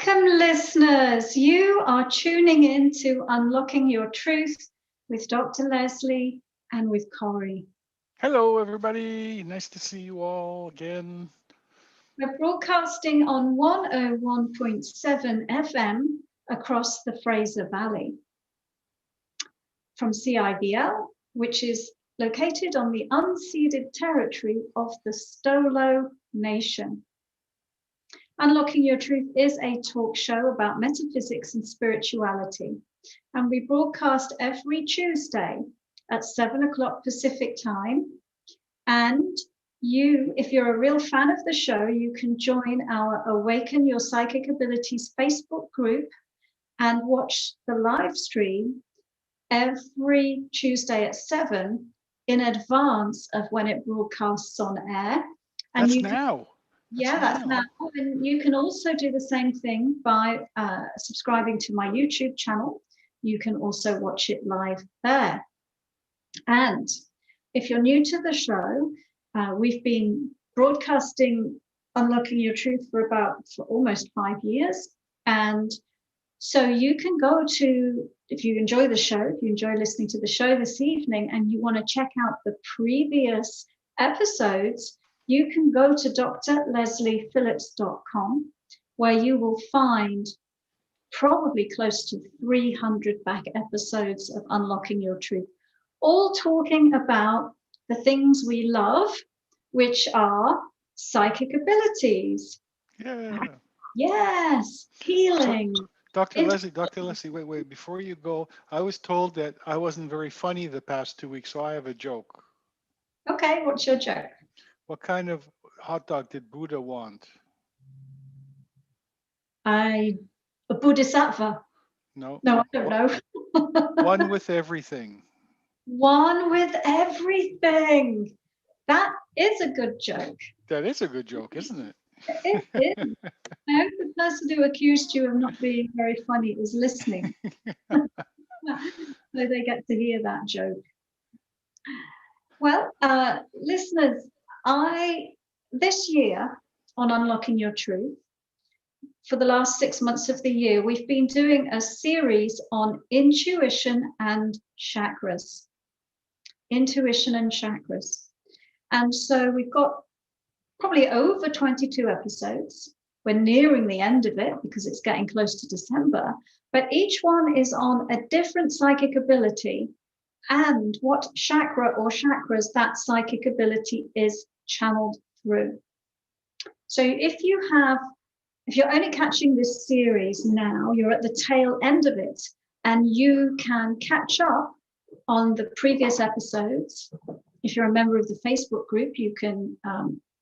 Welcome, listeners. You are tuning in to Unlocking Your Truth with Dr. Leslie and with Corey. Hello, everybody. Nice to see you all again. We're broadcasting on 101.7 FM across the Fraser Valley from CIVL, which is located on the unceded territory of the Stolo Nation. Unlocking Your Truth is a talk show about metaphysics and spirituality, and we broadcast every Tuesday at 7 o'clock Pacific time. And you, if you're a real fan of the show, you can join our Awaken Your Psychic Abilities Facebook group and watch the live stream every Tuesday at 7 in advance of when it broadcasts on air. And that's now. That's now. And you can also do the same thing by subscribing to my YouTube channel. You can also watch it live there. And if you're new to the show, we've been broadcasting Unlocking Your Truth for almost 5 years. And so you can go to, if you enjoy the show, if you enjoy listening to the show this evening and you want to check out the previous episodes, you can go to drlesliephillips.com, where you will find probably close to 300 back episodes of Unlocking Your Truth, all talking about the things we love, which are psychic abilities. Yeah. Yes, healing. So, Dr. Leslie, wait, before you go, I was told that I wasn't very funny the past 2 weeks, so I have a joke. Okay, what's your joke? What kind of hot dog did Buddha want? A bodhisattva. No, I don't know. One with everything. One with everything. That is a good joke. That is a good joke, isn't it? It is. I hope the person who accused you of not being very funny is listening. So they get to hear that joke. Well, listeners, this year on Unlocking Your Truth, for the last 6 months of the year, we've been doing a series on intuition and chakras. Intuition and chakras. And so we've got probably over 22 episodes. We're nearing the end of it because it's getting close to December, but each one is on a different psychic ability and what chakra or chakras that psychic ability is channeled through. So if you're only catching this series now, you're at the tail end of it, and you can catch up on the previous episodes. If you're a member of the Facebook group, you can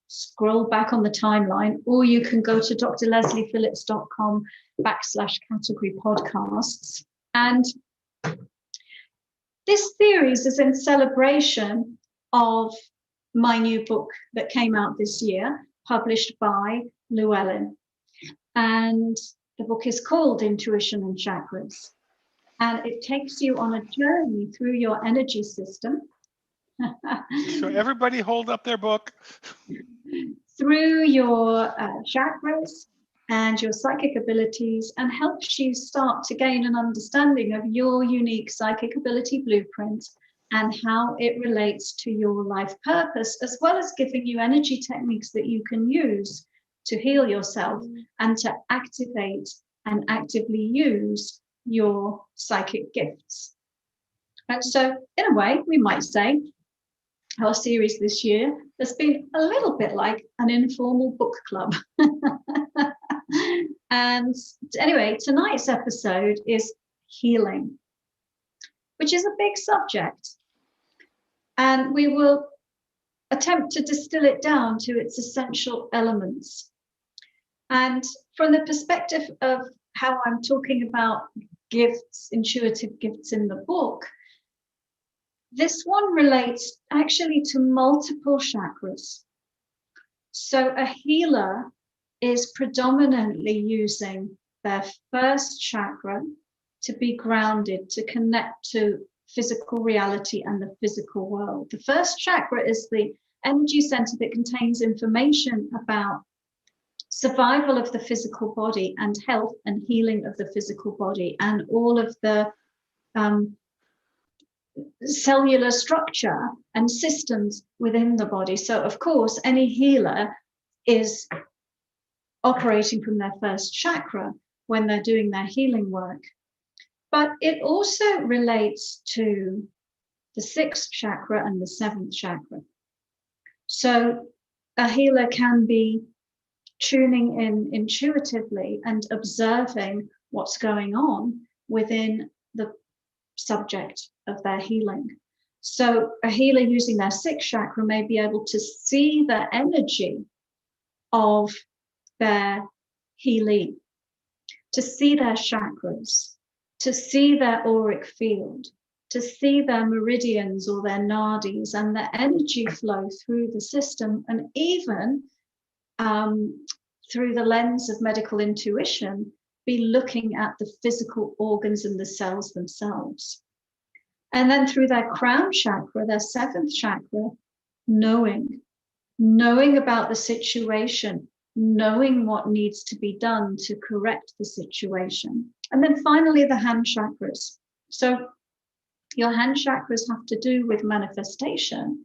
scroll back on the timeline, or you can go to drlesliephillips.com/category podcasts. And this series is in celebration of my new book that came out this year, published by Llewellyn. And the book is called Intuition and Chakras. And it takes you on a journey through your energy system. So everybody hold up their book. Through your chakras and your psychic abilities, and helps you start to gain an understanding of your unique psychic ability blueprint and how it relates to your life purpose, as well as giving you energy techniques that you can use to heal yourself and to activate and actively use your psychic gifts. And so, in a way, we might say our series this year has been a little bit like an informal book club. And anyway, tonight's episode is healing, which is a big subject. And we will attempt to distill it down to its essential elements. And from the perspective of how I'm talking about gifts, intuitive gifts in the book, this one relates actually to multiple chakras. So a healer is predominantly using their first chakra to be grounded, to connect to physical reality and the physical world. The first chakra is the energy center that contains information about survival of the physical body and health and healing of the physical body and all of the cellular structure and systems within the body. So, of course, any healer is operating from their first chakra when they're doing their healing work. But it also relates to the 6th chakra and the 7th chakra. So a healer can be tuning in intuitively and observing what's going on within the subject of their healing. So a healer using their 6th chakra may be able to see the energy of their healee, to see their chakras, to see their auric field, to see their meridians or their nadis and the energy flow through the system, and even through the lens of medical intuition, be looking at the physical organs and the cells themselves. And then through their crown chakra, their 7th chakra, knowing about the situation, knowing what needs to be done to correct the situation. And then finally, the hand chakras. So your hand chakras have to do with manifestation.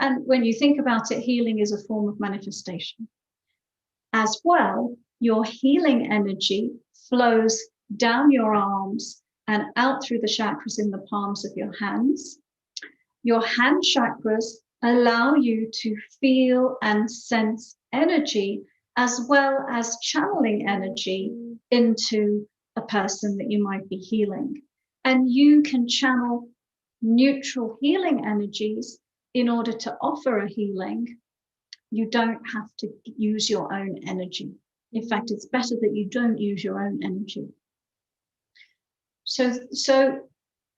And when you think about it, healing is a form of manifestation. As well, your healing energy flows down your arms and out through the chakras in the palms of your hands. Your hand chakras allow you to feel and sense energy, as well as channeling energy into a person that you might be healing. And you can channel neutral healing energies in order to offer a healing. You don't have to use your own energy. In fact, it's better that you don't use your own energy. So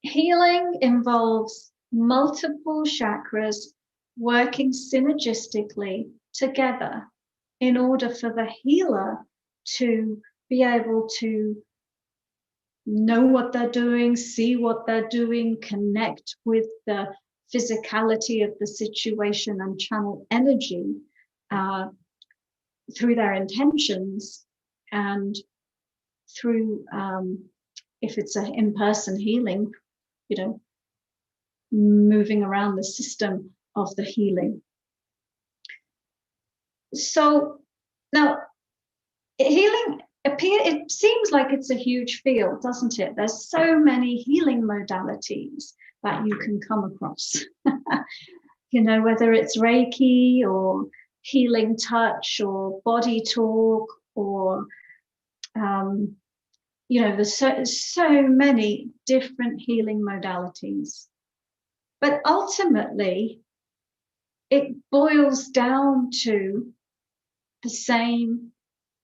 healing involves multiple chakras working synergistically together in order for the healer to be able to know what they're doing, see what they're doing, connect with the physicality of the situation and channel energy through their intentions, and through, if it's an in-person healing, moving around the system of the healing. So now healing it seems like it's a huge field, doesn't it? There's so many healing modalities that you can come across. Whether it's Reiki or healing touch or body talk or there's so many different healing modalities. But ultimately, it boils down to the same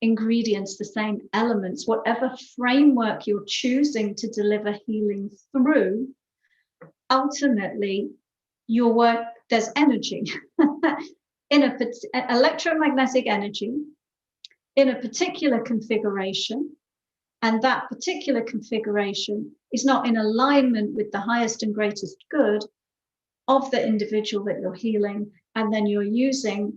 ingredients, the same elements, whatever framework you're choosing to deliver healing through. Ultimately, your work, there's energy in electromagnetic energy in a particular configuration, and that particular configuration is not in alignment with the highest and greatest good of the individual that you're healing, and then you're using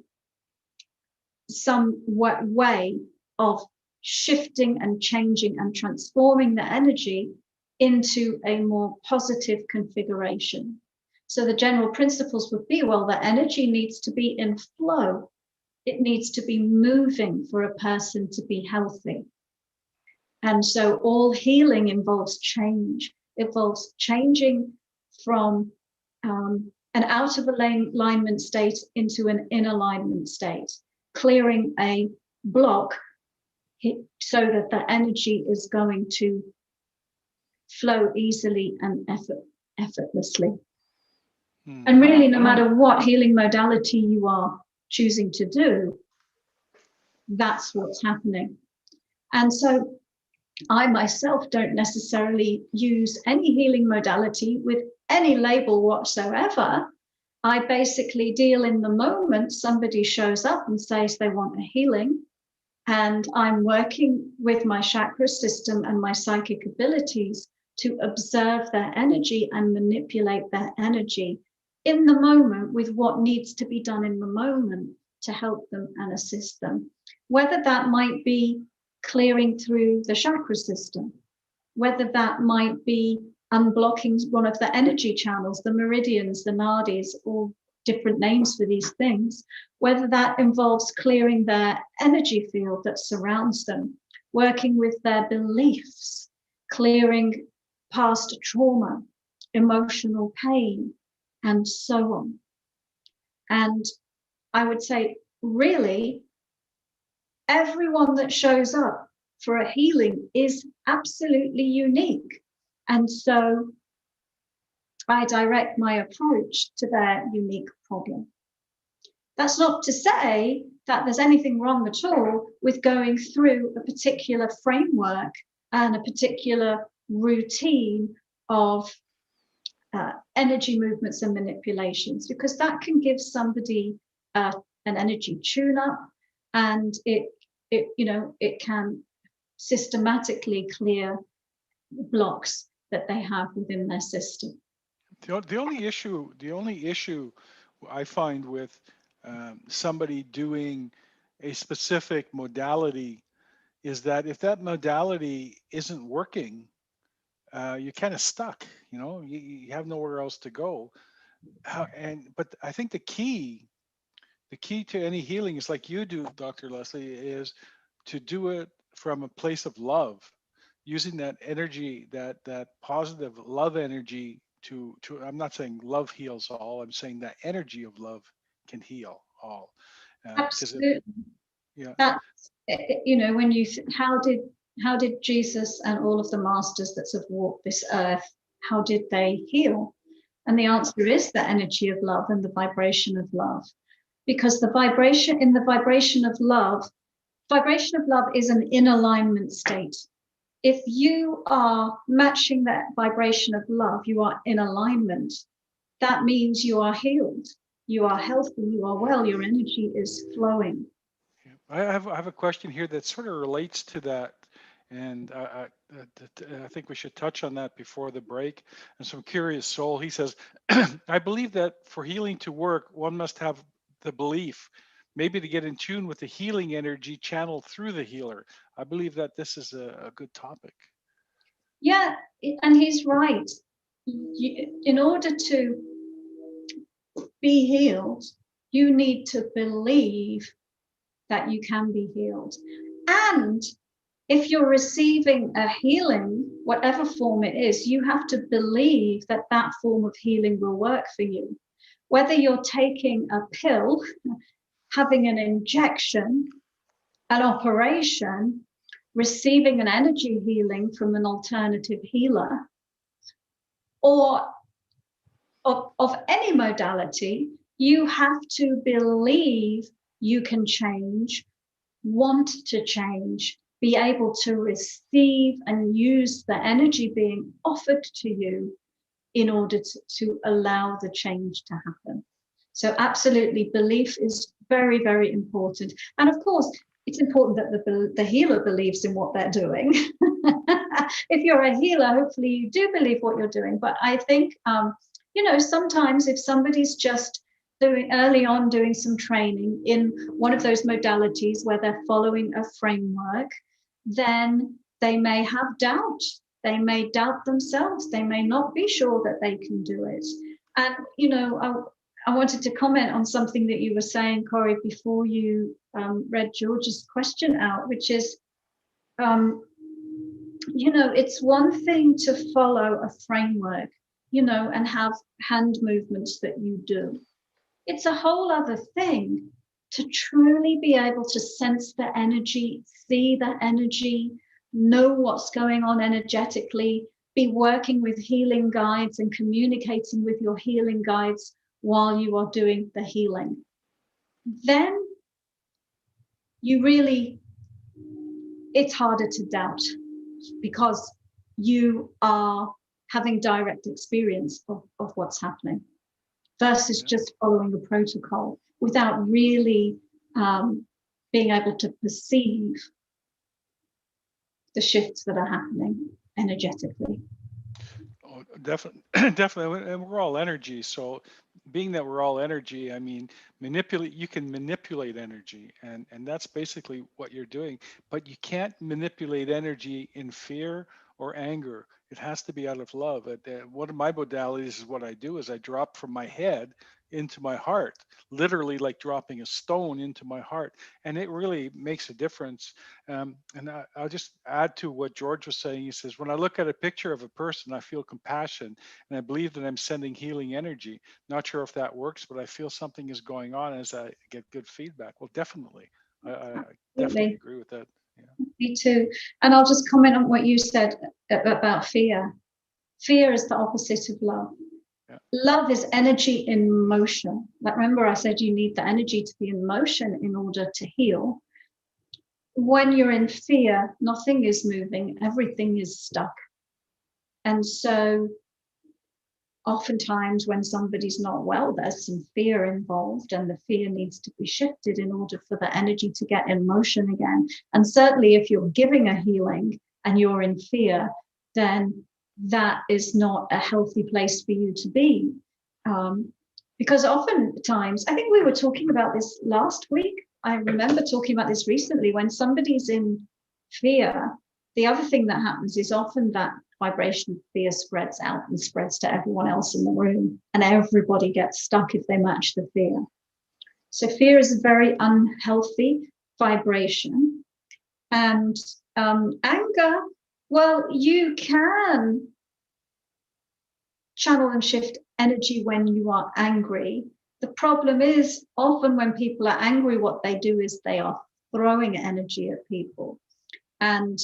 some way of shifting and changing and transforming the energy into a more positive configuration. So the general principles would be, well, the energy needs to be in flow. It needs to be moving for a person to be healthy. And so all healing involves change. It involves changing from an out of alignment state into an in alignment state, clearing a block so that the energy is going to flow easily and effortlessly. And really, no matter what healing modality you are choosing to do, that's what's happening. And so I myself don't necessarily use any healing modality with any label whatsoever. I basically deal in the moment. Somebody shows up and says they want a healing, and I'm working with my chakra system and my psychic abilities to observe their energy and manipulate their energy in the moment with what needs to be done in the moment to help them and assist them. whether that might be clearing through the chakra system, whether that might be unblocking one of the energy channels, the meridians, the nadis, all different names for these things, whether that involves clearing their energy field that surrounds them, working with their beliefs, clearing past trauma, emotional pain, and so on. And I would say, really, everyone that shows up for a healing is absolutely unique. And so I direct my approach to their unique problem. That's not to say that there's anything wrong at all with going through a particular framework and a particular routine of energy movements and manipulations, because that can give somebody an energy tune-up, and it can systematically clear blocks that they have within their system. The only issue I find with somebody doing a specific modality is that if that modality isn't working, you're kind of stuck. You have nowhere else to go. But I think the key to any healing is like you do, Dr. Leslie, is to do it from a place of love, using that energy, that positive love energy to I'm not saying love heals all. I'm saying that energy of love can heal all. Absolutely. Yeah. That's, when you how did Jesus and all of the masters that have walked this earth, how did they heal? And the answer is the energy of love and the vibration of love. Because the vibration of love is an in alignment state. If you are matching that vibration of love, you are in alignment. That means you are healed, you are healthy, you are well, your energy is flowing. I have a question here that sort of relates to that, and I think we should touch on that before the break. And some curious soul, he says, I believe that for healing to work, one must have the belief, maybe to get in tune with the healing energy channeled through the healer. I believe that this is a good topic. Yeah, and he's right. In order to be healed, you need to believe that you can be healed. And if you're receiving a healing, whatever form it is, you have to believe that that form of healing will work for you. Whether you're taking a pill, having an injection, an operation, receiving an energy healing from an alternative healer, or of any modality, you have to believe you can change, want to change, be able to receive and use the energy being offered to you in order to allow the change to happen. So absolutely, belief is very, very important. And of course, it's important that the healer believes in what they're doing. If you're a healer, hopefully you do believe what you're doing. But I think, sometimes if somebody's just doing some training in one of those modalities where they're following a framework, then they may have doubt. They may doubt themselves. They may not be sure that they can do it. And, I wanted to comment on something that you were saying, Corey, before you read George's question out, which is, it's one thing to follow a framework, and have hand movements that you do. It's a whole other thing to truly be able to sense the energy, see the energy, know what's going on energetically, be working with healing guides and communicating with your healing guides while you are doing the healing. Then it's harder to doubt because you are having direct experience of what's happening versus just following a protocol without really being able to perceive the shifts that are happening energetically. Oh, Definitely, definitely, and we're all energy. So, being that we're all energy, I mean, you can manipulate energy, and that's basically what you're doing. But you can't manipulate energy in fear or anger. It has to be out of love. One of my modalities is what I do is I drop from my head into my heart, literally like dropping a stone into my heart, and it really makes a difference. I'll just add to what George was saying. He says, when I look at a picture of a person, I feel compassion, and I believe that I'm sending healing energy. Not sure if that works, but I feel something is going on as I get good feedback. Well, definitely. I definitely Absolutely. agree with that. Yeah. Me too. And I'll just comment on what you said about fear. Fear is the opposite of love. Yeah. Love is energy in motion. Like, remember, I said you need the energy to be in motion in order to heal. When you're in fear, nothing is moving, everything is stuck. And so oftentimes when somebody's not well, there's some fear involved, and the fear needs to be shifted in order for the energy to get in motion again. And certainly if you're giving a healing and you're in fear, then that is not a healthy place for you to be. Because oftentimes, I think we were talking about this last week. I remember talking about this recently. When somebody's in fear, the other thing that happens is often that vibration of fear spreads out and spreads to everyone else in the room, and everybody gets stuck if they match the fear. So fear is a very unhealthy vibration. And anger, well, you can channel and shift energy when you are angry. The problem is often when people are angry, what they do is they are throwing energy at people. And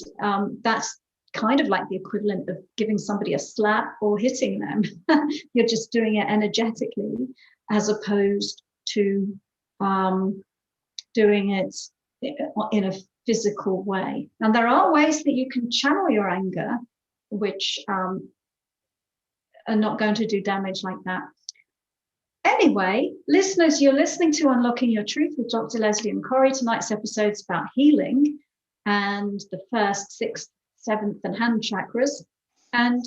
that's kind of like the equivalent of giving somebody a slap or hitting them. You're just doing it energetically as opposed to doing it in a physical way. And there are ways that you can channel your anger, which are not going to do damage like that. Anyway, listeners, you're listening to Unlocking Your Truth with Dr. Leslie and Corey. Tonight's episode is about healing and the first, sixth, seventh, and hand chakras. And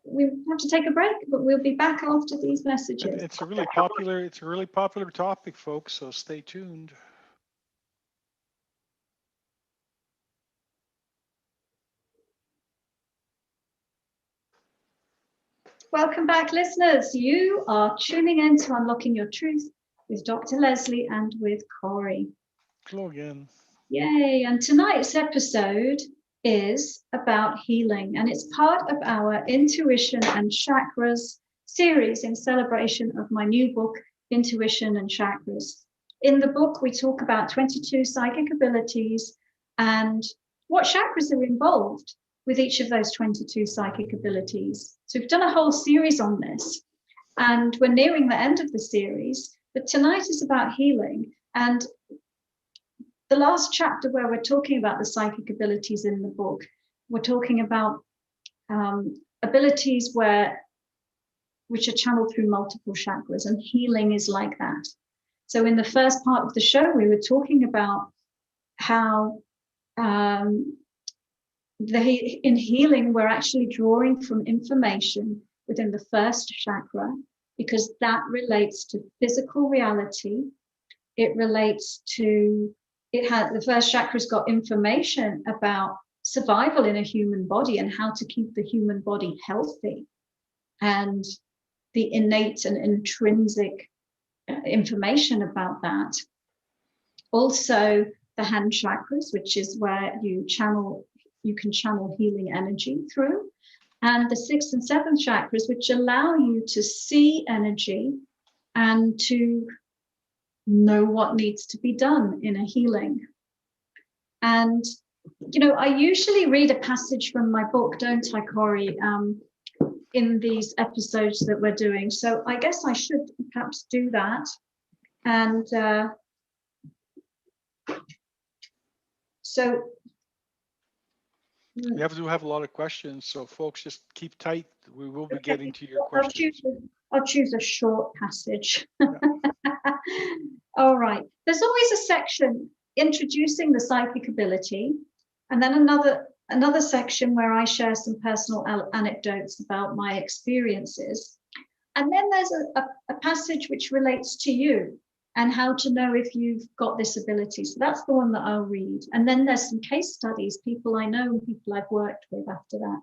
we have to take a break, but we'll be back after these messages. It's a really popular topic, folks. So stay tuned. Welcome back, listeners. You are tuning in to Unlocking Your Truth with Dr. Leslie and with Corey. Hello again. Yay. And tonight's episode is about healing, and it's part of our Intuition and Chakras series in celebration of my new book, Intuition and Chakras. In the book, we talk about 22 psychic abilities and what chakras are involved with each of those 22 psychic abilities. So we've done a whole series on this, and we're nearing the end of the series, but tonight is about healing. And the last chapter where we're talking about the psychic abilities in the book, we're talking about abilities which are channeled through multiple chakras, and healing is like that. So in the first part of the show, we were talking about how in healing, we're actually drawing from information within the first chakra, because that relates to physical reality. It relates to, the first chakra's got information about survival in a human body and how to keep the human body healthy, and the innate and intrinsic information about that. Also, the hand chakras, which is where you can channel healing energy through, and the sixth and seventh chakras, which allow you to see energy and to know what needs to be done in a healing. And, I usually read a passage from my book, don't I, Corey, in these episodes that we're doing. So I guess I should perhaps do that. And so We have a lot of questions, so folks, just keep tight. We will be getting to your questions. I'll choose a short passage. Yeah. All right. There's always a section introducing the psychic ability, and then another another section where I share some personal anecdotes about my experiences. And then there's a passage which relates to you and how to know if you've got this ability. So that's the one that I'll read. And then there's some case studies, people I know and people I've worked with after that.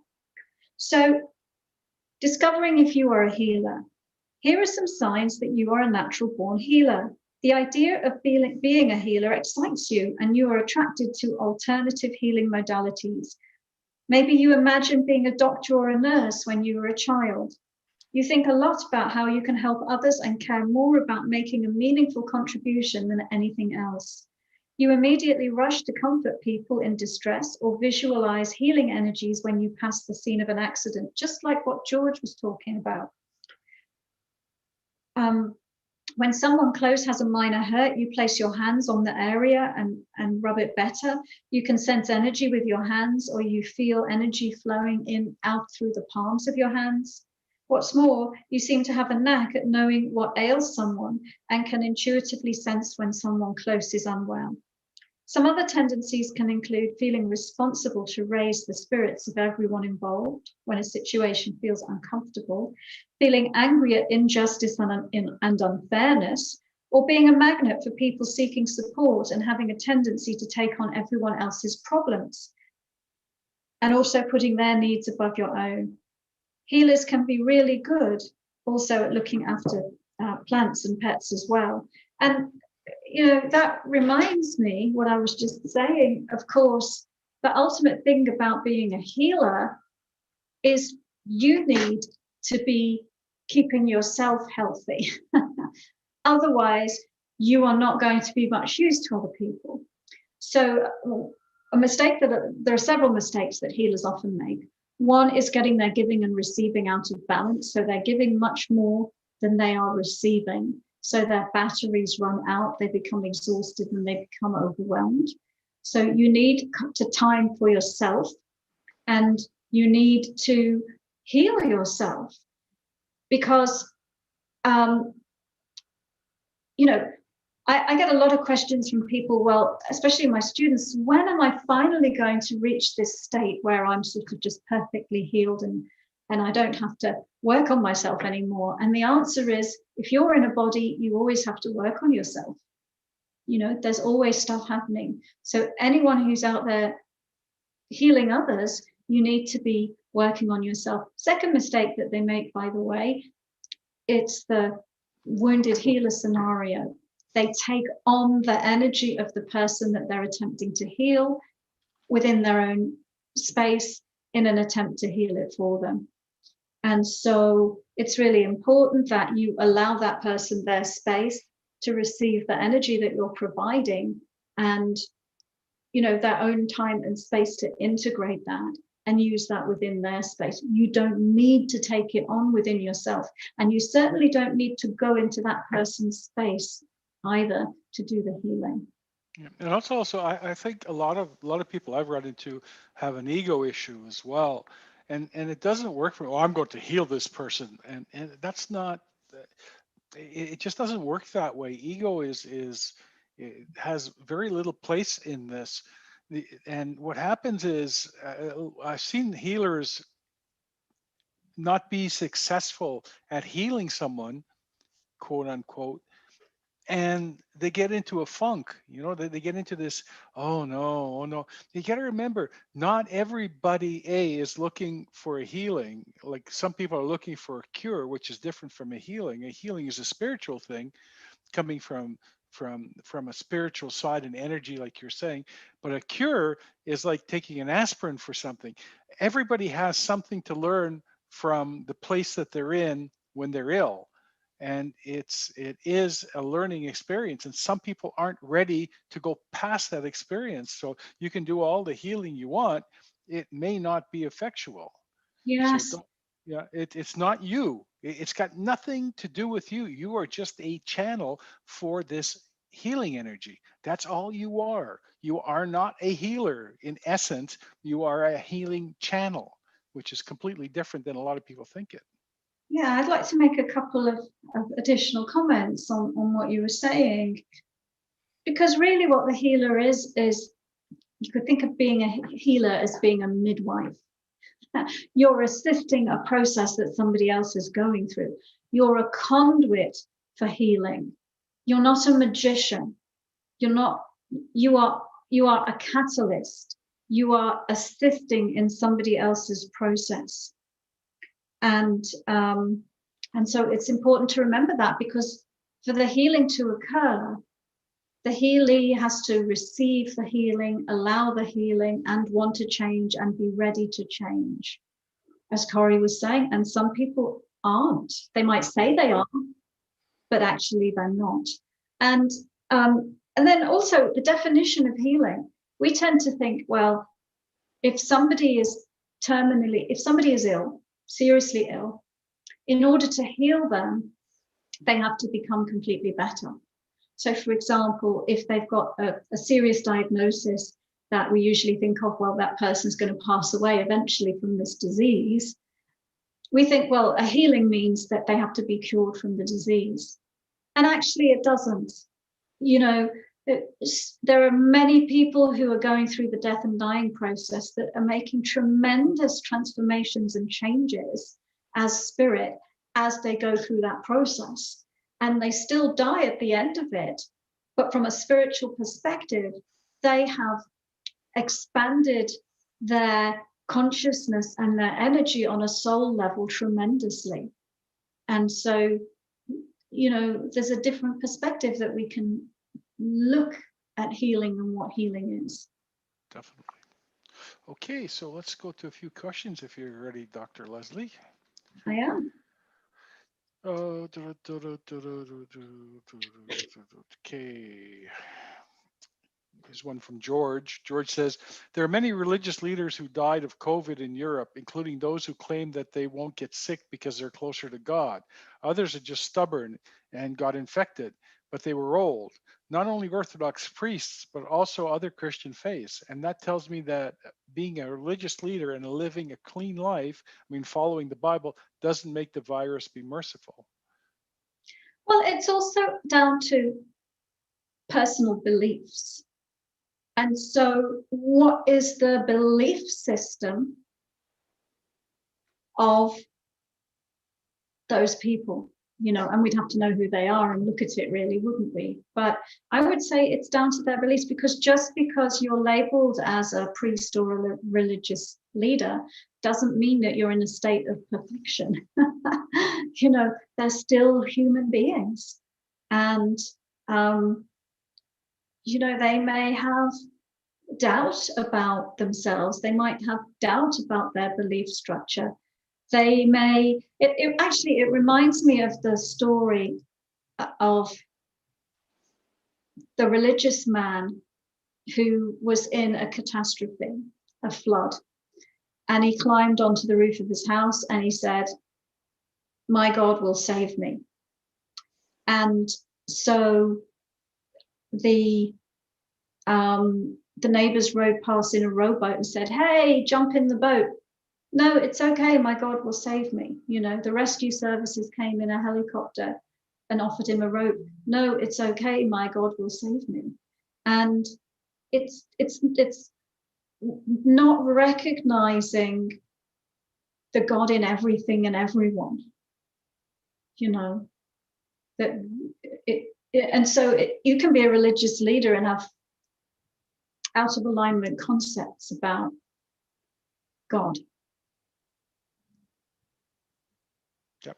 So, discovering if you are a healer. Here are some signs that you are a natural born healer. The idea of being a healer excites you and you are attracted to alternative healing modalities. Maybe you imagine being a doctor or a nurse when you were a child. You think a lot about how you can help others and care more about making a meaningful contribution than anything else. You immediately rush to comfort people in distress or visualize healing energies when you pass the scene of an accident, just like what George was talking about. When someone close has a minor hurt, you place your hands on the area and rub it better. You can sense energy with your hands, or you feel energy flowing in out through the palms of your hands. What's more, you seem to have a knack at knowing what ails someone and can intuitively sense when someone close is unwell. Some other tendencies can include feeling responsible to raise the spirits of everyone involved when a situation feels uncomfortable, feeling angry at injustice and unfairness, or being a magnet for people seeking support and having a tendency to take on everyone else's problems, and also putting their needs above your own. Healers can be really good also at looking after plants and pets as well. And that reminds me what I was just saying. Of course, the ultimate thing about being a healer is you need to be keeping yourself healthy. Otherwise, you are not going to be much use to other people. So there are several mistakes that healers often make. One is getting their giving and receiving out of balance. So they're giving much more than they are receiving. So their batteries run out, they become exhausted and they become overwhelmed. So you need to time for yourself and you need to heal yourself because, I get a lot of questions from people, well, especially my students, when am I finally going to reach this state where I'm sort of just perfectly healed and I don't have to work on myself anymore? And the answer is, if you're in a body, you always have to work on yourself. There's always stuff happening. So anyone who's out there healing others, you need to be working on yourself. Second mistake that they make, by the way, it's the wounded healer scenario. They take on the energy of the person that they're attempting to heal within their own space in an attempt to heal it for them. And so it's really important that you allow that person their space to receive the energy that you're providing and, their own time and space to integrate that and use that within their space. You don't need to take it on within yourself. And you certainly don't need to go into that person's space either to do the healing. Yeah. And also, I think a lot of people I've run into have an ego issue as well, and it doesn't work for. Oh, I'm going to heal this person, and that's not. It just doesn't work that way. Ego it has very little place in this, and what happens is I've seen healers not be successful at healing someone, quote unquote, and they get into a funk. They get into this, oh no. You got to remember, not everybody is looking for a healing. Like some people are looking for a cure, which is different from a healing. A healing is a spiritual thing coming from a spiritual side and energy, like you're saying. But a cure is like taking an aspirin for something. Everybody has something to learn from the place that they're in when they're ill, and it is a learning experience, and some people aren't ready to go past that experience. So you can do all the healing you want, it may not be effectual. Yes. So it's not you. It's got nothing to do with you. You are just a channel for this healing energy. That's all you are. You are not a healer in essence. You are a healing channel, which is completely different than a lot of people think it. Yeah, I'd like to make a couple of additional comments on what you were saying. Because really what the healer is You could think of being a healer as being a midwife. You're assisting a process that somebody else is going through. You're a conduit for healing. You're not a magician. You are a catalyst. You are assisting in somebody else's process. And so it's important to remember that, because for the healing to occur, the healee has to receive the healing, allow the healing, and want to change and be ready to change, as Corey was saying. And some people aren't. They might say they are, but actually they're not. And then also the definition of healing. We tend to think, well, if somebody is ill, seriously ill, in order to heal them, they have to become completely better. So, for example, if they've got a serious diagnosis that we usually think of, well, that person's going to pass away eventually from this disease, we think, well, a healing means that they have to be cured from the disease. And actually, it doesn't. You know, there are many people who are going through the death and dying process that are making tremendous transformations and changes as spirit as they go through that process. And they still die at the end of it. But from a spiritual perspective, they have expanded their consciousness and their energy on a soul level tremendously. And so, you know, there's a different perspective that we can look at healing and what healing is. Definitely. Okay, so let's go to a few questions if you're ready, Dr. Leslie. I am. Okay. Here's one from George. George says, there are many religious leaders who died of COVID in Europe, including those who claim that they won't get sick because they're closer to God. Others are just stubborn and got infected, but they were old. Not only Orthodox priests, but also other Christian faiths. And that tells me that being a religious leader and living a clean life, following the Bible, doesn't make the virus be merciful. Well, it's also down to personal beliefs. And so, what is the belief system of those people? You know, and we'd have to know who they are and look at it, really, wouldn't we? But I would say it's down to their beliefs, because just because you're labeled as a priest or a religious leader doesn't mean that you're in a state of perfection. You know, they're still human beings. And, you know, they may have doubt about themselves. They might have doubt about their belief structure. They may, it reminds me of the story of the religious man who was in a catastrophe, a flood. And he climbed onto the roof of his house and he said, my God will save me. And so the neighbors rode past in a rowboat and said, hey, jump in the boat. No, it's okay, my God will save me. You know, the rescue services came in a helicopter and offered him a rope. No, it's okay, my God will save me. And it's not recognizing the God in everything and everyone, you know, that and so you can be a religious leader and have out of alignment concepts about God. Yep,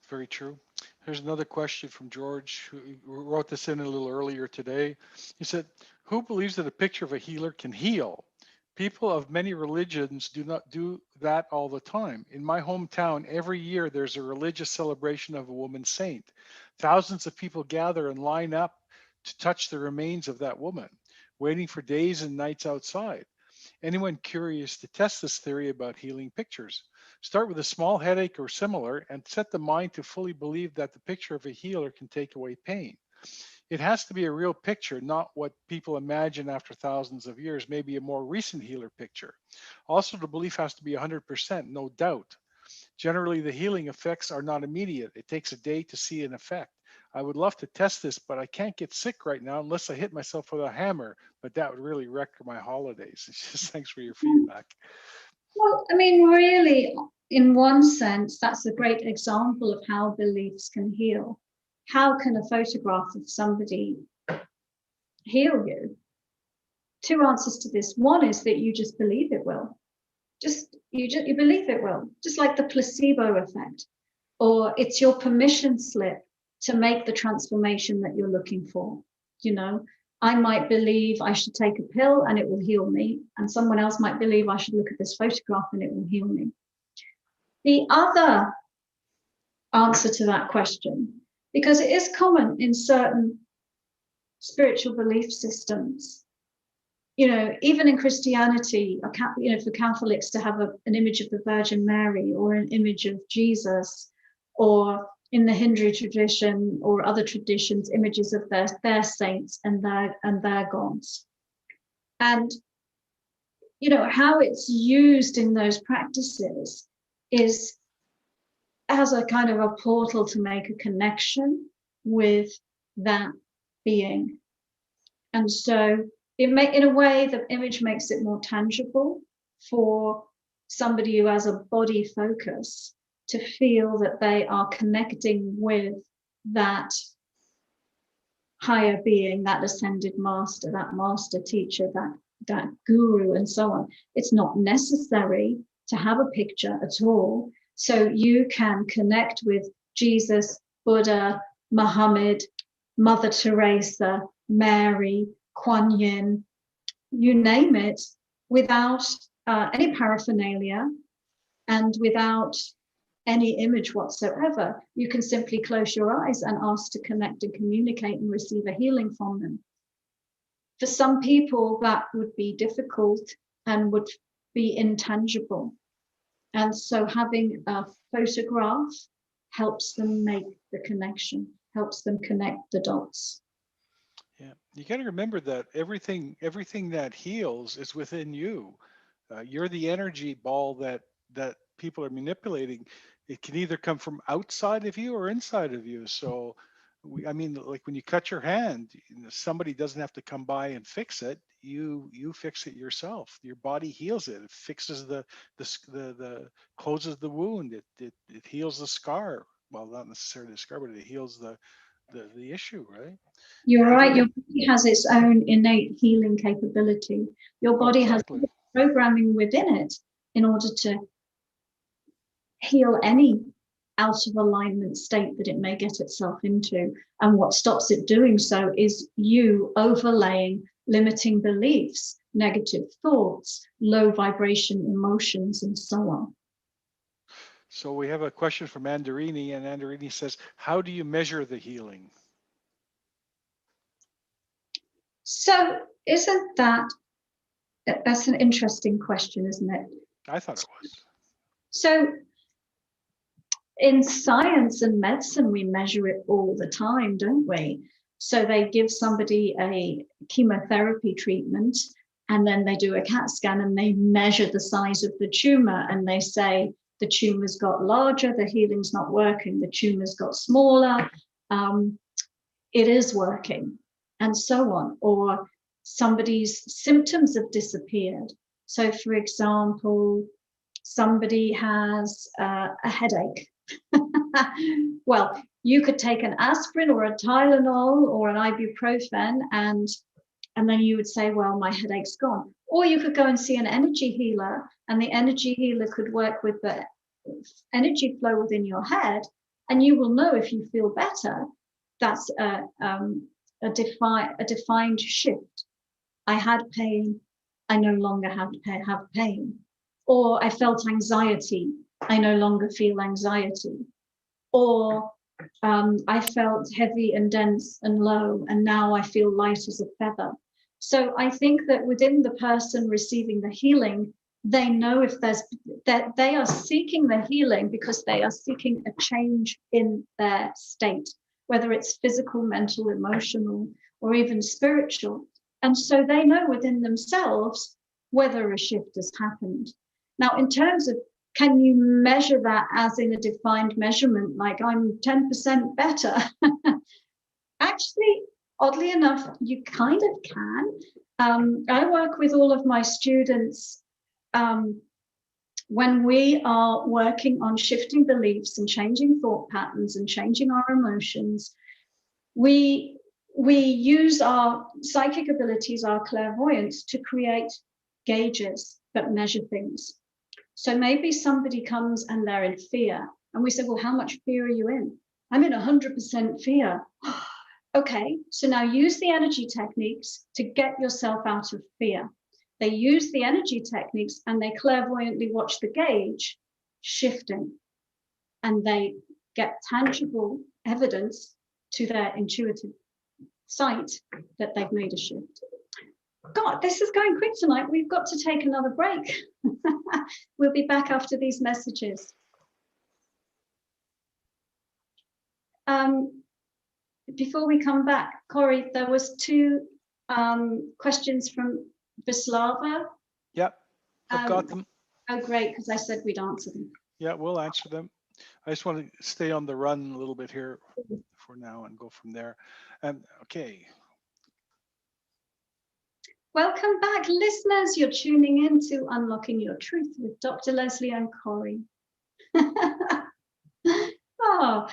very true. Here's another question from George, who wrote this in a little earlier today. He said, who believes that a picture of a healer can heal? People of many religions do not do that all the time. In my hometown, every year there's a religious celebration of a woman saint. Thousands of people gather and line up to touch the remains of that woman, waiting for days and nights outside. Anyone curious to test this theory about healing pictures? Start with a small headache or similar and set the mind to fully believe that the picture of a healer can take away pain. It has to be a real picture, not what people imagine after thousands of years, maybe a more recent healer picture. Also, the belief has to be 100%, no doubt. Generally, the healing effects are not immediate. It takes a day to see an effect. I would love to test this, but I can't get sick right now unless I hit myself with a hammer. But that would really wreck my holidays. It's just thanks for your feedback. Well, I mean, really, in one sense, that's a great example of how beliefs can heal. How can a photograph of somebody heal you? Two answers to this. One is that you just believe it will. You believe it will, just like the placebo effect, or it's your permission slip to make the transformation that you're looking for. You know, I might believe I should take a pill and it will heal me, and someone else might believe I should look at this photograph and it will heal me. The other answer to that question, because it is common in certain spiritual belief systems, you know, even in Christianity, you know, for Catholics to have an image of the Virgin Mary or an image of Jesus, or in the Hindu tradition or other traditions, images of their saints and their gods. And, you know, how it's used in those practices is as a kind of a portal to make a connection with that being. And so in a way, the image makes it more tangible for somebody who has a body focus to feel that they are connecting with that higher being, that ascended master, that master teacher, that guru, and so on. It's not necessary to have a picture at all. So you can connect with Jesus, Buddha, Muhammad, Mother Teresa, Mary, Kuan Yin, you name it, without any paraphernalia and without any image whatsoever. You can simply close your eyes and ask to connect and communicate and receive a healing from them. For some people, that would be difficult and would be intangible. And so having a photograph helps them make the connection, helps them connect the dots. Yeah, you got to remember that everything that heals is within you. You're the energy ball that people are manipulating. It can either come from outside of you or inside of you. So, I mean, like when you cut your hand, somebody doesn't have to come by and fix it. You fix it yourself. Your body heals it. It fixes the closes the wound. It heals the scar. Well, not necessarily the scar, but it heals the issue, right? You're right. Your body has its own innate healing capability. Your body has programming within it in order to heal any out of alignment state that it may get itself into. And what stops it doing so is you overlaying limiting beliefs, negative thoughts, low vibration emotions, and so on. So we have a question from Andarini, and Andarini says, how do you measure the healing? So that's an interesting question, isn't it? I thought it was. So in science and medicine, we measure it all the time, don't we? So they give somebody a chemotherapy treatment, and then they do a CAT scan and they measure the size of the tumor, and they say the tumor's got larger, the healing's not working, the tumor's got smaller, it is working, and so on. Or somebody's symptoms have disappeared. So for example, somebody has a headache. Well, you could take an aspirin or a Tylenol or an ibuprofen, and then you would say, well, my headache's gone. Or you could go and see an energy healer, and the energy healer could work with the energy flow within your head, and you will know if you feel better. That's a defined shift. I had pain, I no longer have pain. Or I felt anxiety, I no longer feel anxiety. Or I felt heavy and dense and low, and now I feel light as a feather. So I think that within the person receiving the healing, they know if there's that they are seeking the healing because they are seeking a change in their state, whether it's physical, mental, emotional, or even spiritual. And so they know within themselves whether a shift has happened. Now, in terms of, can you measure that as in a defined measurement, like I'm 10% better? Actually, oddly enough, you kind of can. I work with all of my students when we are working on shifting beliefs and changing thought patterns and changing our emotions. We use our psychic abilities, our clairvoyance, to create gauges that measure things. So maybe somebody comes and they're in fear, and we say, well, how much fear are you in? I'm in 100% fear. Okay, so now use the energy techniques to get yourself out of fear. They use the energy techniques and they clairvoyantly watch the gauge shifting, and they get tangible evidence to their intuitive sight that they've made a shift. God, this is going quick tonight. We've got to take another break. We'll be back after these messages. Before we come back, Corey, there was two questions from Bislava. Yep, I've got them. Oh, great, because I said we'd answer them. Yeah, we'll answer them. I just want to stay on the run a little bit here for now and go from there. Okay. Welcome back, listeners. You're tuning in to Unlocking Your Truth with Dr. Leslie and Corey. Oh,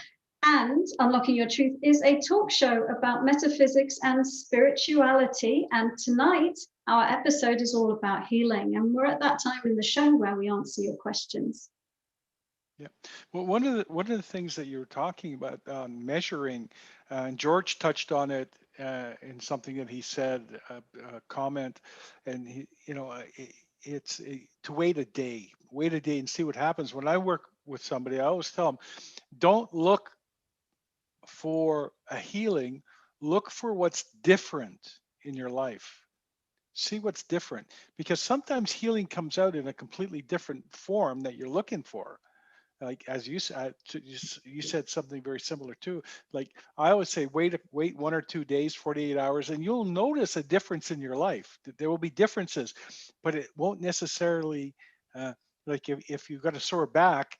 and Unlocking Your Truth is a talk show about metaphysics and spirituality. And tonight, our episode is all about healing. And we're at that time in the show where we answer your questions. Yeah. Well, one of the things that you were talking about measuring, and George touched on it in something that he said, a comment, and he, it's to wait a day and see what happens. When I work with somebody, I always tell them, don't look for a healing, look for what's different in your life. See what's different, because sometimes healing comes out in a completely different form that you're looking for. Like as you said, you said something very similar too. Like I always say, wait 1 or 2 days, 48 hours, and you'll notice a difference in your life. There will be differences, but it won't necessarily like if you've got a sore back.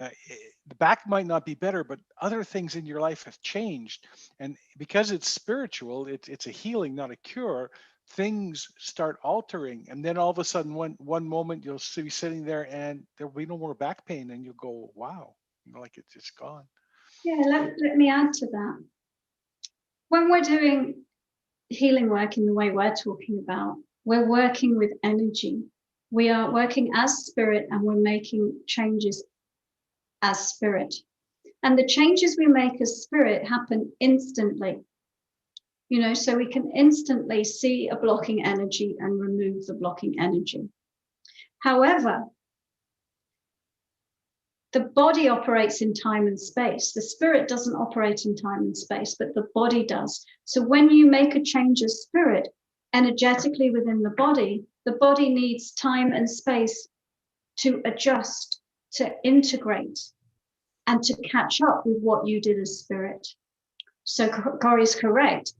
The back might not be better, but other things in your life have changed, and because it's spiritual, it's a healing, not a cure. Things start altering, and then all of a sudden, one moment you'll be sitting there, and there will be no more back pain, and you'll go, "Wow!" Like it's just gone. Yeah, let me add to that. When we're doing healing work in the way we're talking about, we're working with energy. We are working as spirit, and we're making changes as spirit. And the changes we make as spirit happen instantly. So we can instantly see a blocking energy and remove the blocking energy. However, the body operates in time and space. The spirit doesn't operate in time and space, but the body does. So when you make a change as spirit energetically within the body needs time and space to adjust, to integrate, and to catch up with what you did as spirit. So Corey's correct.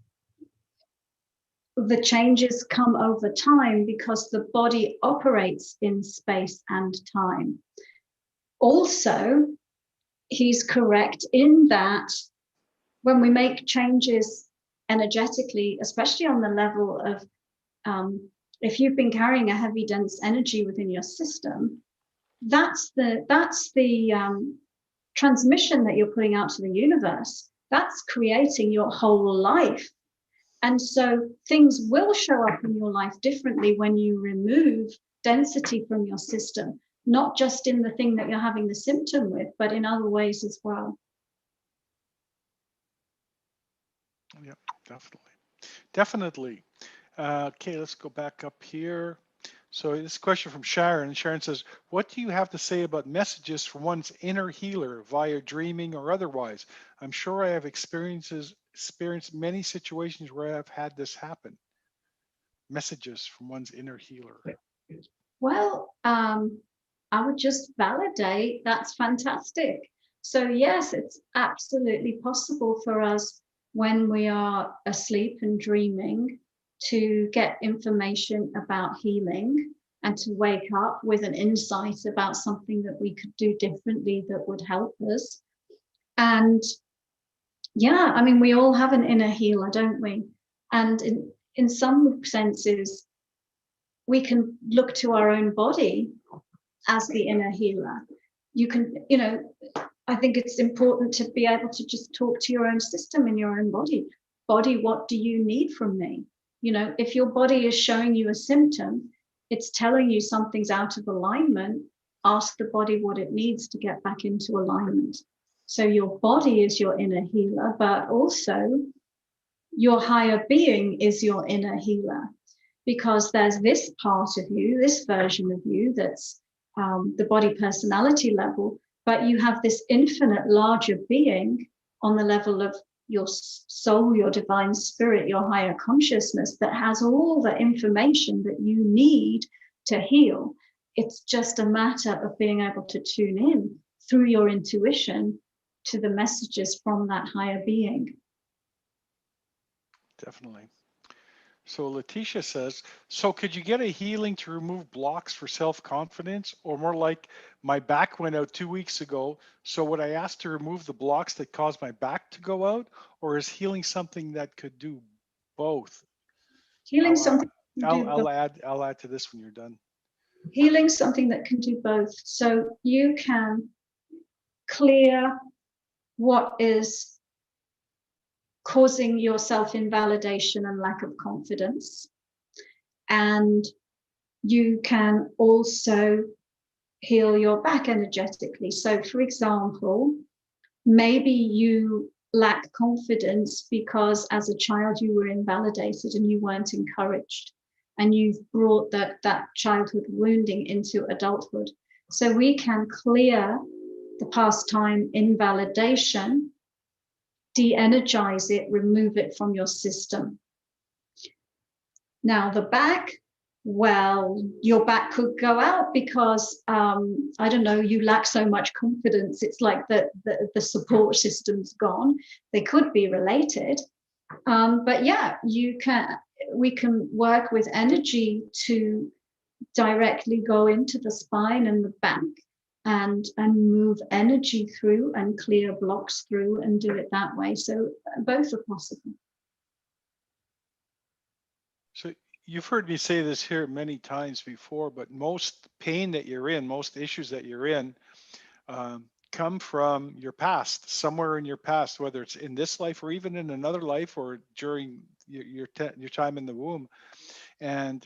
The changes come over time because the body operates in space and time. Also, he's correct in that when we make changes energetically, especially on the level of, if you've been carrying a heavy, dense energy within your system, that's the transmission that you're putting out to the universe. That's creating your whole life. And so things will show up in your life differently when you remove density from your system, not just in the thing that you're having the symptom with, but in other ways as well. Yeah, definitely. Okay, let's go back up here. So this question from Sharon. Sharon says, what do you have to say about messages from one's inner healer via dreaming or otherwise? I'm sure I have experienced many situations where I've had this happen. Messages from one's inner healer. Well, I would just validate that's fantastic. So yes, it's absolutely possible for us when we are asleep and dreaming to get information about healing and to wake up with an insight about something that we could do differently that would help us. And Yeah, I mean, we all have an inner healer, don't we? And in some senses, we can look to our own body as the inner healer. You can, you know, I think it's important to be able to just talk to your own system and your own body. Body, what do you need from me? You know, if your body is showing you a symptom, it's telling you something's out of alignment, ask the body what it needs to get back into alignment. So your body is your inner healer, but also your higher being is your inner healer, because there's this part of you, this version of you that's the body personality level, but you have this infinite larger being on the level of your soul, your divine spirit, your higher consciousness, that has all the information that you need to heal. It's just a matter of being able to tune in through your intuition to the messages from that higher being. Definitely. So Letitia says, so could you get a healing to remove blocks for self-confidence, or more like my back went out 2 weeks ago, so would I ask to remove the blocks that caused my back to go out, or is healing something that could do both? Healing I'll, something I'll add to this when you're done. Healing something that can do both. So you can clear what is causing your self-invalidation and lack of confidence. And you can also heal your back energetically. So, for example, maybe you lack confidence because as a child you were invalidated and you weren't encouraged, and you've brought that childhood wounding into adulthood. So we can clear the past time invalidation, de-energize it, remove it from your system. Now the back, well, your back could go out because I don't know, you lack so much confidence. It's like the support system's gone. They could be related, but yeah, we can work with energy to directly go into the spine and the back and move energy through and clear blocks through and do it that way. So both are possible. So you've heard me say this here many times before, but most pain that you're in, most issues that you're in, come from your past, somewhere in your past, whether it's in this life or even in another life or during your time in the womb. And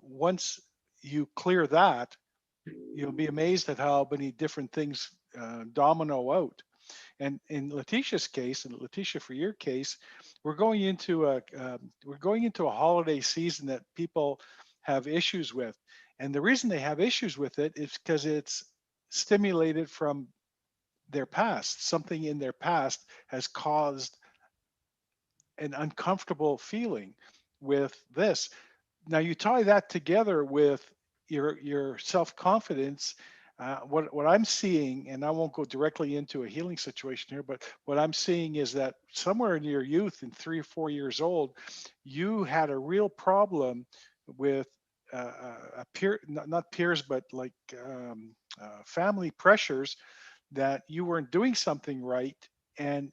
once you clear that, you'll be amazed at how many different things domino out. And in Letitia's case, and Letitia, for your case, we're going into a holiday season that people have issues with, and the reason they have issues with it is because it's stimulated from their past. Something in their past has caused an uncomfortable feeling with this. Now you tie that together with your self-confidence. What I'm seeing, and I won't go directly into a healing situation here, but what I'm seeing is that somewhere in your youth, in 3 or 4 years old, you had a real problem with not peers, but like family pressures, that you weren't doing something right, and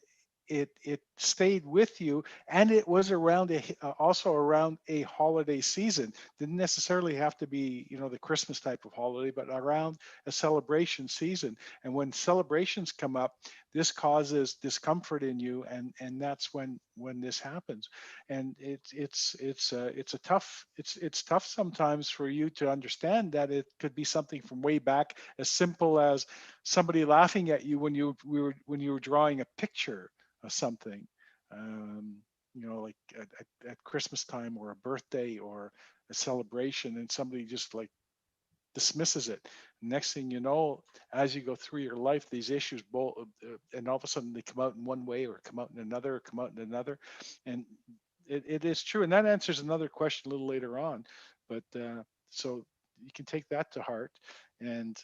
it stayed with you, and it was around also around a holiday season. Didn't necessarily have to be, the Christmas type of holiday, but around a celebration season. And when celebrations come up, this causes discomfort in you, and that's when this happens. And it's tough sometimes for you to understand that it could be something from way back, as simple as somebody laughing at you when you were drawing a picture of something, like at Christmas time or a birthday or a celebration, and somebody just like dismisses it. Next thing you know, as you go through your life, these issues and all of a sudden they come out in one way or come out in another, or come out in another. And it is true. And that answers another question a little later on. But so you can take that to heart, and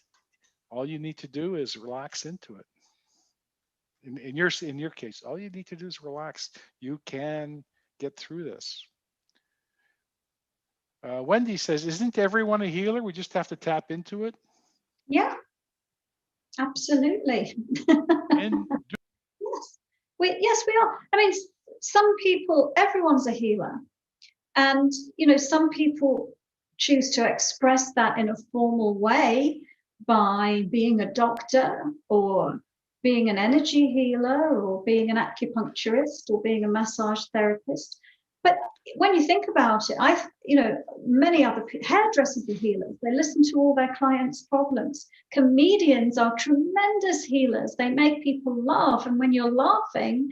all you need to do is relax into it. In your case, all you need to do is relax. You can get through this. Wendy says, "Isn't everyone a healer? We just have to tap into it." Yeah, absolutely. And Yes. Yes, we are. I mean, some people, everyone's a healer. And, some people choose to express that in a formal way by being a doctor or being an energy healer or being an acupuncturist or being a massage therapist. But when you think about it, many other hairdressers are healers. They listen to all their clients' problems. Comedians are tremendous healers. They make people laugh. And when you're laughing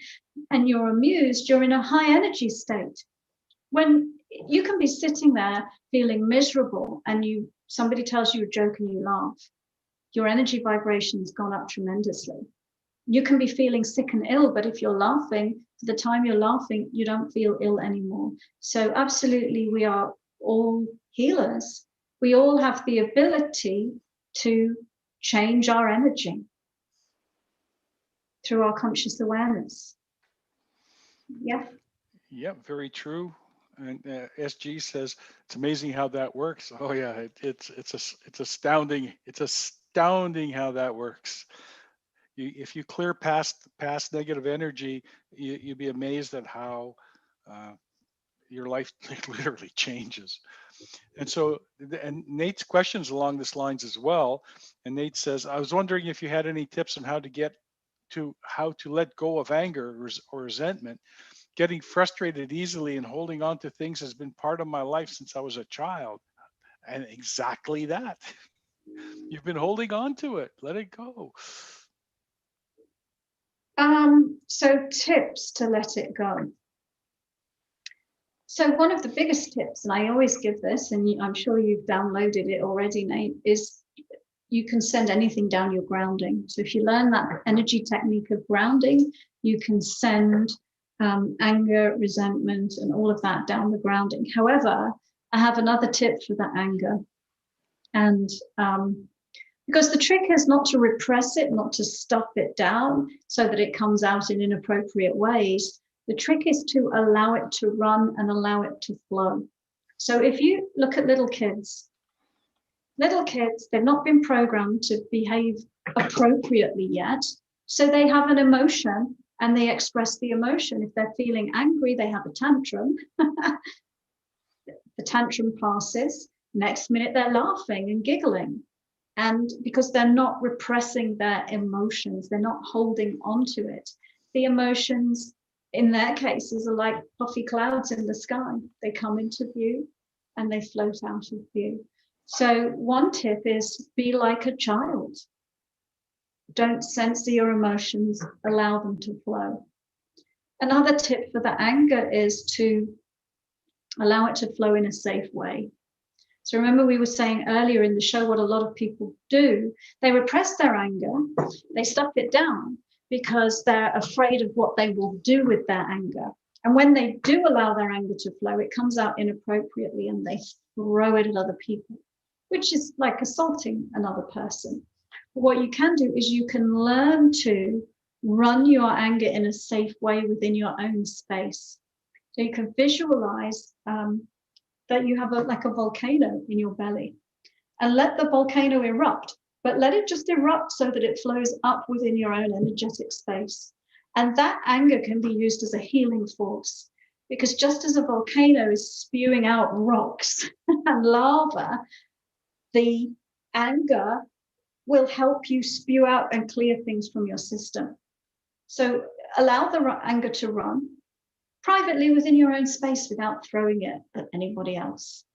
and you're amused, you're in a high energy state. When you can be sitting there feeling miserable and somebody tells you a joke and you laugh, your energy vibration's gone up tremendously. You can be feeling sick and ill, but if you're laughing, for the time you're laughing, you don't feel ill anymore. So absolutely, we are all healers. We all have the ability to change our energy through our conscious awareness. Yeah. Yeah, very true. And SG says it's amazing how that works. Oh yeah, it's astounding. It's astounding how that works. If you clear past negative energy, you'd be amazed at how your life literally changes. And so, and Nate's questions along this lines as well. And Nate says, I was wondering if you had any tips on how to let go of anger or resentment. Getting frustrated easily and holding on to things has been part of my life since I was a child. And exactly that. You've been holding on to it. Let it go. So tips to let it go. So one of the biggest tips, and I always give this, and I'm sure you've downloaded it already, Nate, is you can send anything down your grounding. So if you learn that energy technique of grounding, you can send anger, resentment, and all of that down the grounding. However, I have another tip for that anger. And because the trick is not to repress it, not to stuff it down so that it comes out in inappropriate ways. The trick is to allow it to run and allow it to flow. So if you look at little kids, they've not been programmed to behave appropriately yet. So they have an emotion and they express the emotion. If they're feeling angry, they have a tantrum. The tantrum passes. Next minute, they're laughing and giggling. And because they're not repressing their emotions, they're not holding on to it. The emotions, in their cases, are like puffy clouds in the sky. They come into view and they float out of view. So one tip is be like a child. Don't censor your emotions, allow them to flow. Another tip for the anger is to allow it to flow in a safe way. So remember we were saying earlier in the show what a lot of people do. They repress their anger, they stuff it down because they're afraid of what they will do with their anger. And when they do allow their anger to flow, it comes out inappropriately and they throw it at other people, which is like assaulting another person. What you can do is you can learn to run your anger in a safe way within your own space. So you can visualize that you have like a volcano in your belly and let the volcano erupt, but let it just erupt so that it flows up within your own energetic space. And that anger can be used as a healing force, because just as a volcano is spewing out rocks and lava, the anger will help you spew out and clear things from your system. So allow the anger to run privately within your own space without throwing it at anybody else.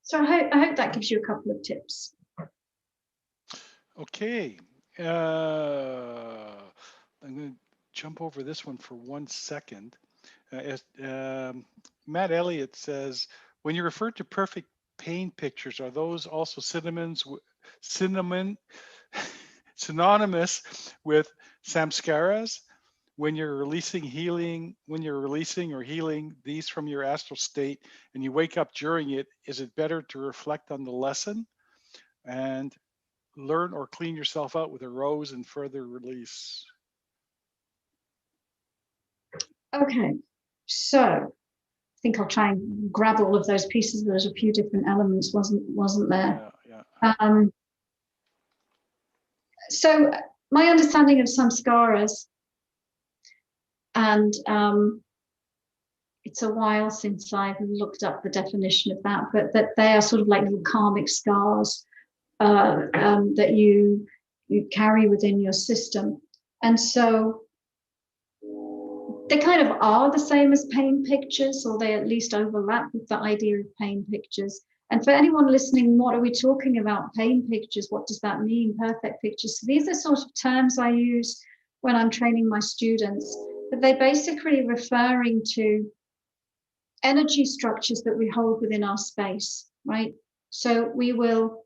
So I hope that gives you a couple of tips. Okay. I'm going to jump over this one for 1 second. Matt Elliott says, when you refer to perfect pain pictures, are those also synonymous with samskaras? When you're releasing or healing these from your astral state and you wake up during it, is it better to reflect on the lesson and learn or clean yourself out with a rose and further release? Okay, so I think I'll try and grab all of those pieces. There's a few different elements, wasn't there? Yeah. So my understanding of samskaras, and it's a while since I've looked up the definition of that, but that they are sort of like little karmic scars that you carry within your system. And so they kind of are the same as pain pictures, or they at least overlap with the idea of pain pictures. And for anyone listening, what are we talking about? Pain pictures, what does that mean? Perfect pictures. So these are sort of terms I use when I'm training my students, but they're basically referring to energy structures that we hold within our space, right? So we will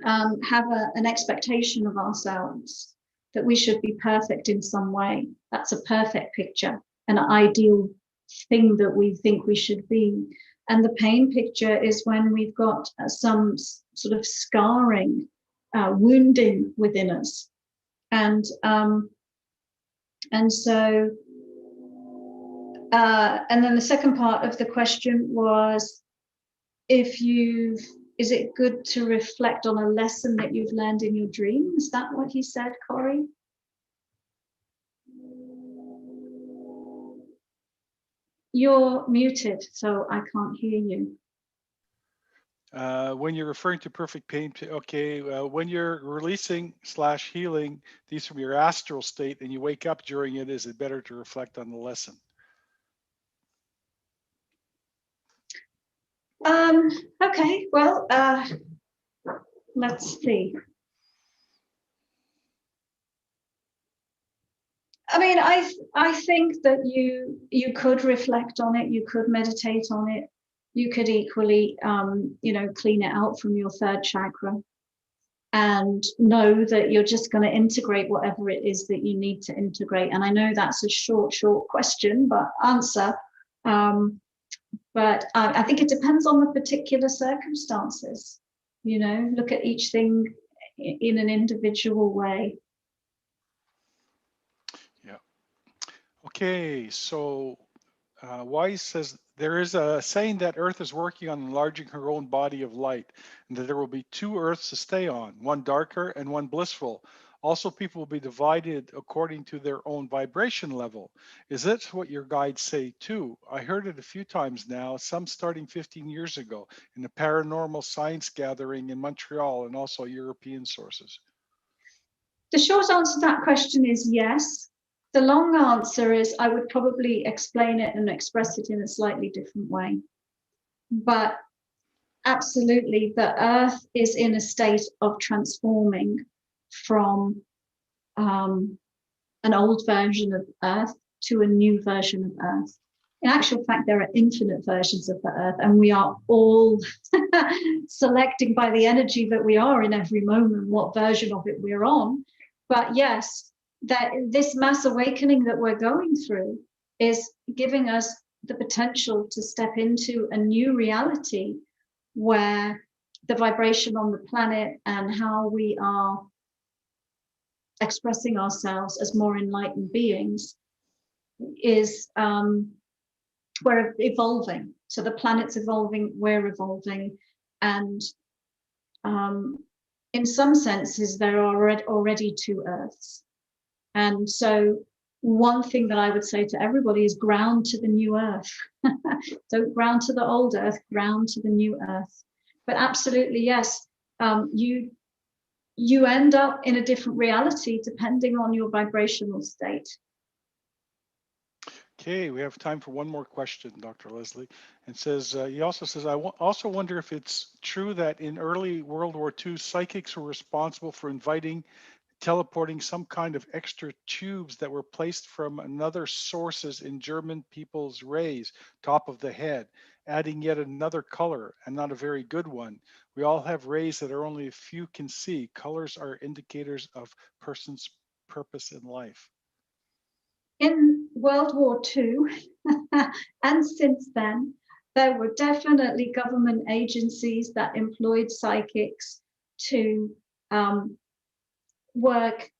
have an expectation of ourselves that we should be perfect in some way. That's a perfect picture, an ideal thing that we think we should be. And the pain picture is when we've got some sort of scarring, wounding within us. And so, and then the second part of the question was, is it good to reflect on a lesson that you've learned in your dream? Is that what he said, Corey? You're muted, so I can't hear you. When you're referring to perfect pain, okay, when you're releasing / healing these from your astral state and you wake up during it, is it better to reflect on the lesson? Okay, well, let's see. I mean, I think that you could reflect on it, you could meditate on it, you could equally, clean it out from your third chakra and know that you're just going to integrate whatever it is that you need to integrate. And I know that's a short question, but answer. But I think it depends on the particular circumstances. Look at each thing in an individual way. Yeah. Okay, so Wise says there is a saying that Earth is working on enlarging her own body of light, and that there will be 2 Earths to stay on, one darker and one blissful. Also, people will be divided according to their own vibration level. Is that what your guides say too? I heard it a few times now, some starting 15 years ago in a paranormal science gathering in Montreal and also European sources. The short answer to that question is yes. The long answer is I would probably explain it and express it in a slightly different way. But absolutely, the Earth is in a state of transforming from an old version of Earth to a new version of Earth. In actual fact, there are infinite versions of the Earth, and we are all selecting by the energy that we are in every moment what version of it we're on. But yes, that this mass awakening that we're going through is giving us the potential to step into a new reality where the vibration on the planet and how we are expressing ourselves as more enlightened beings is we're evolving. So the planet's evolving, we're evolving, and in some senses there are already 2 Earths. And so one thing that I would say to everybody is ground to the new Earth. Don't ground to the old Earth, ground to the new Earth. But absolutely, yes, you end up in a different reality depending on your vibrational state. Okay, we have time for one more question, Dr. Leslie. And says, he also says, I also wonder if it's true that in early World War II, psychics were responsible for teleporting some kind of extra tubes that were placed from another sources in German people's rays, top of the head, adding yet another color, and not a very good one. We all have rays that are only a few can see. Colors are indicators of person's purpose in life. In World War II, and since then, there were definitely government agencies that employed psychics to work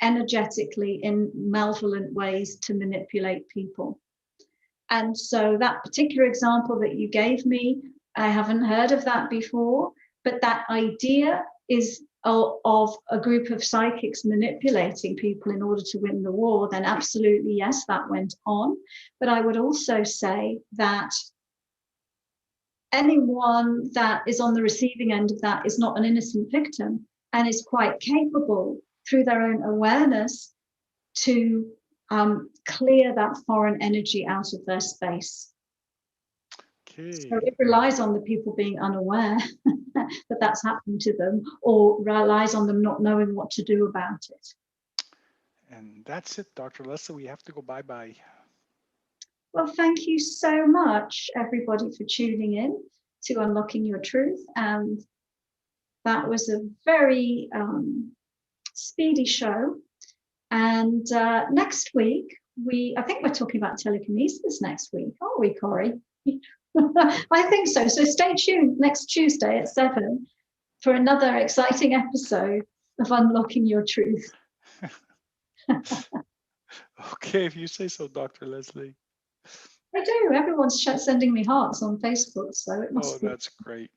energetically in malevolent ways to manipulate people. And so that particular example that you gave me, I haven't heard of that before, but that idea is of a group of psychics manipulating people in order to win the war, then absolutely yes, that went on. But I would also say that anyone that is on the receiving end of that is not an innocent victim and is quite capable through their own awareness to clear that foreign energy out of their space. Okay. So it relies on the people being unaware that that's happened to them, or relies on them not knowing what to do about it. And that's it, Dr. Leslie. We have to go bye-bye. Well, thank you so much, everybody, for tuning in to Unlocking Your Truth. And that was a very speedy show. And next week, I think we're talking about telekinesis next week, aren't we, Corey? I think so. So stay tuned next Tuesday at 7 for another exciting episode of Unlocking Your Truth. Okay, if you say so, Dr. Leslie. I do. Everyone's sending me hearts on Facebook, so it must be. Oh, that's great.